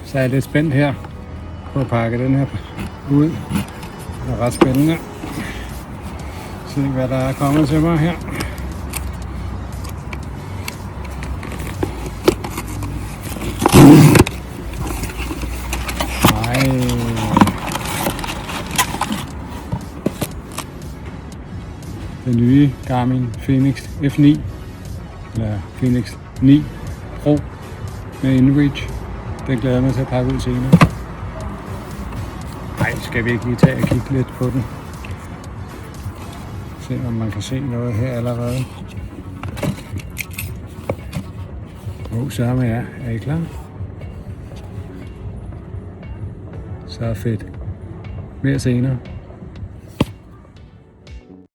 så er jeg lidt spændt her på at pakke den her ud. Det er ret spændende. Se hvad der er kommet til mig her. Den nye Garmin Fenix F9 eller Fenix 9 Pro med InReach. Den glæder jeg mig til at pakke ud senere. Ej, skal vi ikke lige tage og kigge lidt på den? Se om man kan se noget her allerede. Så er jeg. Er I klar? Så fedt. Mere senere.